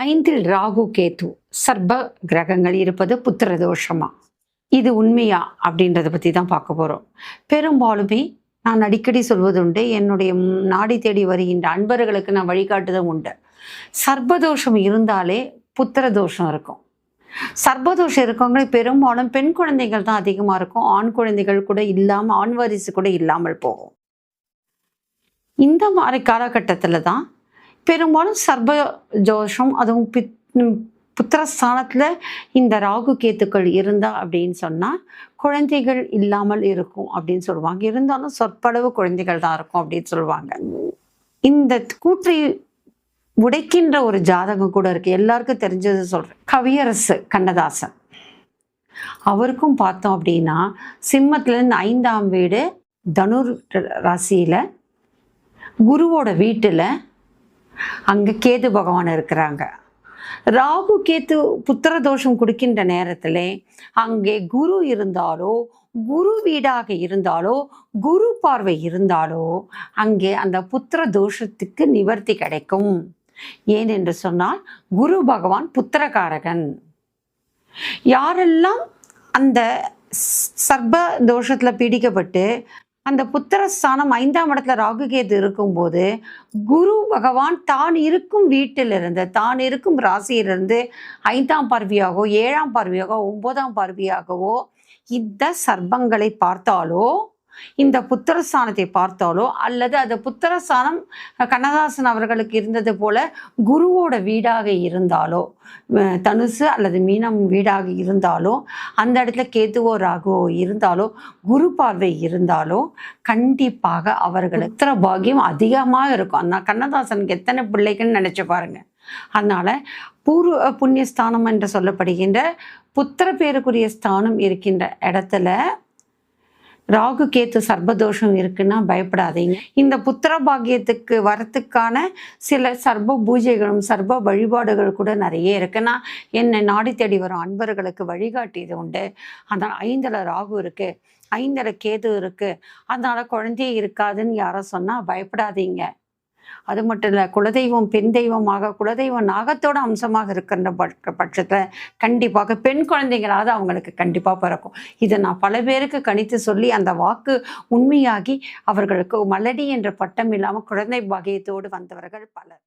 ஐந்தில் ராகு கேது சர்ப கிரகங்கள் இருப்பது புத்திர தோஷமா? இது உண்மையா அப்படின்றத பற்றி தான் பார்க்க போகிறோம். பெரும்பாலுமே நான் அடிக்கடி சொல்வதுண்டு, என்னுடைய நாடி தேடி வருகின்ற அன்பர்களுக்கு நான் வழிகாட்டுதும் உண்டு. சர்பதோஷம் இருந்தாலே புத்திர தோஷம் இருக்கும். சர்பதோஷம் இருக்கவங்க பெரும்பாலும் பெண் குழந்தைகள் தான் அதிகமாக இருக்கும். ஆண் குழந்தைகள் கூட இல்லாமல், ஆண் வாரிசு கூட இல்லாமல் போகும். இந்த மாதிரி காலகட்டத்தில் தான் பெரும்பாலும் சர்ப தோஷம், அதுவும் புத்திரஸ்தானத்தில் இந்த ராகு கேத்துக்கள் இருந்தா அப்படின்னு சொன்னால் குழந்தைகள் இல்லாமல் இருக்கும் அப்படின்னு சொல்லுவாங்க. இருந்தாலும் சொற்பளவு குழந்தைகள் தான் இருக்கும் அப்படின்னு சொல்லுவாங்க. இந்த கூற்றை உடைக்கின்ற ஒரு ஜாதகம் கூட இருக்கு. எல்லாருக்கும் தெரிஞ்சது சொல்றேன். கவியரசு கண்ணதாசன் அவருக்கும் பார்த்தோம் அப்படின்னா சிம்மத்திலேருந்து 5ஆம் வீடு தனுர் ராசியில குருவோட வீட்டுல அங்க கேது பகவான் இருக்கிறாங்க. ராகு கேத்து புத்திர தோஷம் கொடுக்கின்ற நேரத்துல அங்கே குரு இருந்தாலோ, குரு வீடாக இருந்தாலோ, குரு பார்வை இருந்தாலோ அங்கே அந்த புத்திர தோஷத்துக்கு நிவர்த்தி கிடைக்கும். ஏனென்று சொன்னால் குரு பகவான் புத்திரகாரகன். யாரெல்லாம் அந்த சர்ப தோஷத்துல பீடிக்கப்பட்டு அந்த புத்திரஸ்தானம் 5ஆம் இடத்துல ராகு கேது இருக்கும்போது குரு பகவான் தான் இருக்கும் வீட்டிலிருந்து, தான் இருக்கும் ராசியிலிருந்து 5ஆம் பார்வையாகவோ, 7ஆம் பார்வையாகவோ, 9ஆம் பார்வையாகவோ இந்த சர்ப்பங்களை பார்த்தாலோ, இந்த புத்திரஸ்தானத்தை பார்த்தாலோ, அல்லது அந்த புத்திரஸ்தானம் கண்ணதாசன் அவர்களுக்கு இருந்தது போல குருவோட வீடாக இருந்தாலோ, தனுசு அல்லது மீனம் வீடாக இருந்தாலோ, அந்த இடத்துல கேதுவோ ராகுவோ இருந்தாலோ, குரு பார்வை இருந்தாலோ கண்டிப்பாக அவர்களுக்கு புத்திர பாகியம் அதிகமாக இருக்கும். அந்த கண்ணதாசனுக்கு எத்தனை பிள்ளைகள்னு நினைச்சு பாருங்க. அதனால பூர்வ புண்ணியஸ்தானம் என்று சொல்லப்படுகின்ற புத்திர பேருக்குரிய ஸ்தானம் இருக்கின்ற இடத்துல ராகு கேத்து சர்பதோஷம் இருக்குன்னா பயப்படாதீங்க. இந்த புத்திர பாக்கியத்துக்கு வரத்துக்கான சில சர்ப பூஜைகளும் சர்ப வழிபாடுகள் கூட நிறைய இருக்குன்னா என்னை நாடி தேடி வரும் அன்பர்களுக்கு வழிகாட்டியது உண்டு. அதனால் 5ல் ராகு இருக்கு, 5ல் கேது இருக்கு, அதனால குழந்தையே இருக்காதுன்னு யாரும் சொன்னா பயப்படாதீங்க. அது மட்டும் இல்லை, குலதெய்வம் பெண் தெய்வமாக, குலதெய்வம் நாகத்தோட அம்சமாக இருக்கின்ற பட்சத்தில் கண்டிப்பாக பெண் குழந்தைங்களாவது அவங்களுக்கு கண்டிப்பாக பிறக்கும். இதை நான் பல பேருக்கு கணித்து சொல்லி அந்த வாக்கு உண்மையாகி அவர்களுக்கு மலடி என்ற பட்டம் இல்லாமல் குழந்தை பாகியத்தோடு வந்தவர்கள் பலர்.